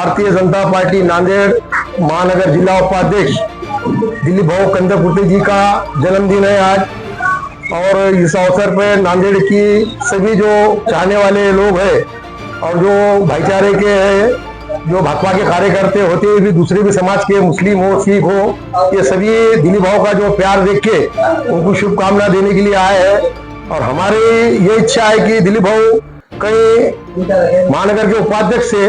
Bharatiya Janata party Nanded महानगर जिला उपाध्यक्ष दिलीप भाऊ कंदकुर्ते जी का जन्मदिन है आज। और इस अवसर पर नांदेड़ की सभी जो चाहने वाले लोग हैं और जो भाईचारे के हैं, जो भाकपा के कार्यकर्ते होते हुए भी दूसरे भी समाज के, मुस्लिम हो सिख हो, ये सभी दिलीप भाऊ का जो प्यार देख के उनको शुभकामना देने के लिए आए हैं। और हमारी ये इच्छा है कि दिलीप भाऊ कहीं महानगर के उपाध्यक्ष से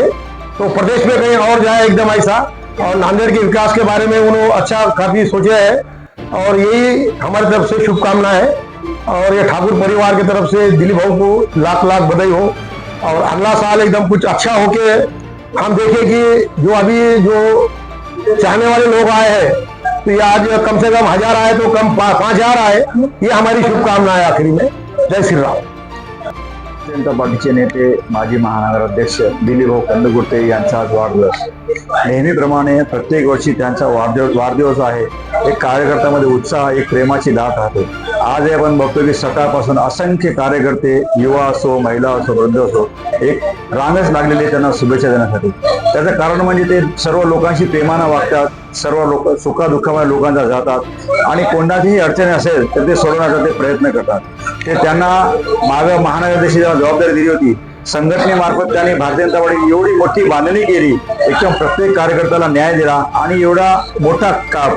तो प्रदेश में कहीं और जाए एकदम ऐसा, और नांदेड़ के विकास के बारे में उन्होंने अच्छा काफी सोचा है। और यही हमारी तरफ से शुभकामना है। और ये ठाकुर परिवार की तरफ से दिलीप भाऊ को लाख लाख बधाई हो। और अगला साल एकदम कुछ अच्छा होके हम देखें कि जो अभी जो चाहने वाले लोग आए हैं, तो ये आज कम से कम 1000 आए तो कम 5000 आए, ये हमारी शुभकामना है आखिरी में। जय श्री राम। जनता पार्टीचे नेते माजी महानगर अध्यक्ष दिलीप भाऊ कंदकुर्ते यांचा आज वाढदिवस। नेहमीप्रमाणे प्रत्येक वर्षी त्यांचा वाढदिवस आहे। एक कार्यकर्त्यामध्ये उत्साह, एक प्रेमाची लाट राहते। आज आपण बघतो की सकाळपासून असंख्य कार्यकर्ते, युवा असो, महिला असो, वृद्ध असो, एक रांगच लागलेली त्यांना शुभेच्छा देण्यासाठी। त्याचं कारण म्हणजे ते सर्व लोकांशी प्रेमानं वागतात, सर्व लोक सुखादुःखामध्ये लोकांचा जातात आणि कोणत्याही अडचणी असेल तर ते सोडवण्याचा ते प्रयत्न करतात। ते त्यांना मागं महानगराध्यक्षाची जबाबदारी दिली होती, संघटनेमार्फत त्यांनी भारतीय जनता पार्टी एवढी मोठी बांधणी केली, एकदम प्रत्येक कार्यकर्त्याला न्याय दिला आणि एवढा मोठा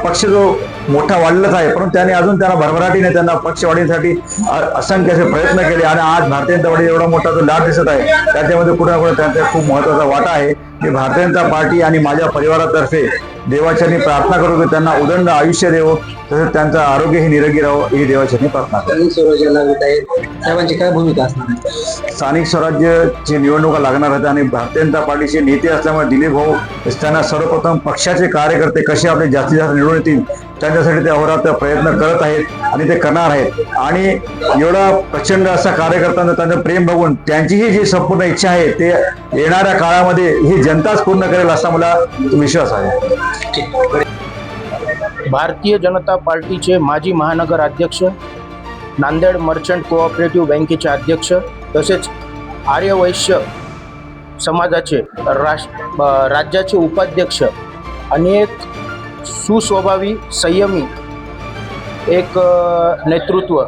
पक्ष जो मोठा वाढलाच आहे, परंतु त्यांनी अजून त्यांना भरभराटीने त्यांना पक्ष वाढीसाठी असंख्य असे प्रयत्न केले आणि आज भारतीय जनता पार्टी एवढा मोठा जो लाभ दिसत आहे, त्याच्यामध्ये कुठे ना कुठे त्यांचा खूप महत्त्वाचा वाटा आहे। मी भारतीय जनता पार्टी आणि माझ्या परिवारातर्फे देवाचरणी प्रार्थना करू की त्यांना उदंड आयुष्य देवो, तसेच त्यांचं आरोग्यही निरोगी राहो ही देवाचरणी प्रार्थना करतो। साहेबांची काय भूमिका असणार आहे? स्थानिक स्वराज्याची निवडणुका लागणार आहेत आणि भारतीय जनता पार्टीचे नेते असल्यामुळे दिलीप भाऊ त्यांना सर्वप्रथम पक्षाचे कार्यकर्ते कसे आपले जास्तीत जास्त निवडून येतील त्यांच्यासाठी ते अहोरात्र प्रयत्न करत आहेत आणि ते करणार आहेत। आणि एवढा प्रचंड असा कार्यकर्त्यांना त्यांचं प्रेम बघून त्यांचीही जी संपूर्ण इच्छा आहे ते येणाऱ्या काळामध्ये ही जनताच पूर्ण करेल असा मला विश्वास आहे। भारतीय जनता पार्टीचे माजी महानगर अध्यक्ष, नांदेड मर्चंट कोऑपरेटिव्ह बँकेचे अध्यक्ष, तसेच आर्यवैश्य समाजाचे राज्याचे उपाध्यक्ष आणि एक सुस्वभावी संयमी एक नेतृत्व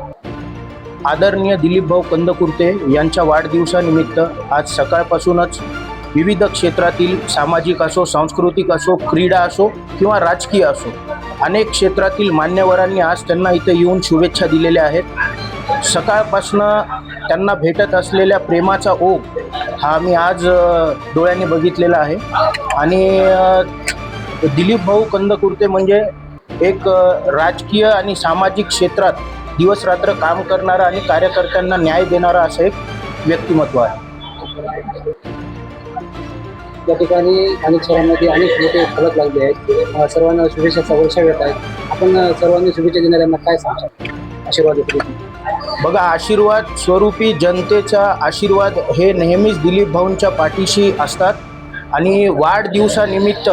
आदरणीय दिलीप भाऊ कंदकुर्ते यांच्या वाढदिवसानिमित्त आज सकाळपासूनच विविध क्षेत्रातील सामाजिक असो, सांस्कृतिक असो, क्रीडा असो किंवा राजकीय असो, अनेक क्षेत्रातील मान्यवरांनी आज त्यांना इथे येऊन शुभेच्छा दिलेल्या आहेत। सकाळपासनं त्यांना भेटत असलेल्या प्रेमाचा ओघ हा आम्ही आज डोळ्यांनी बघितलेला आहे। आणि दिलीप भाऊ कंदकुर्ते म्हणजे एक राजकीय आणि सामाजिक क्षेत्रात दिवस रात्र काम करणारा आणि कार्यकर्त्यांना न्याय देणारा असं एक व्यक्तिमत्व आहे। या ठिकाणी अनेक शहरांमध्ये अनेक मोठे फलक लागले आहेत, सर्वांना शुभेच्छाचा वर्षाव येत आहे। आपण सर्वांनी शुभेच्छा देणाऱ्यांना काय सांगता? आशीर्वाद देतो। बघा, आशीर्वाद स्वरूपी जनतेचा आशीर्वाद हे नेहमीच दिलीप भाऊंच्या पाठीशी असतात आणि वाढदिवसानिमित्त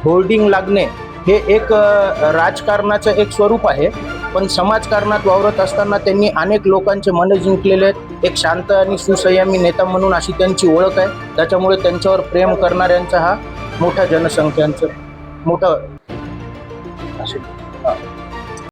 होर्डिंग लागणे हे एक राजकारणाचं एक स्वरूप आहे, पण समाजकारणात वावरत असताना त्यांनी अनेक लोकांचे मन जिंकलेले आहेत। एक शांत आणि सुसंयमी नेता म्हणून अशी त्यांची ओळख आहे, त्याच्यामुळे त्यांच्यावर प्रेम करणाऱ्यांचा हा मोठा जनसंख्यांचं मोठा आशीर्वाद।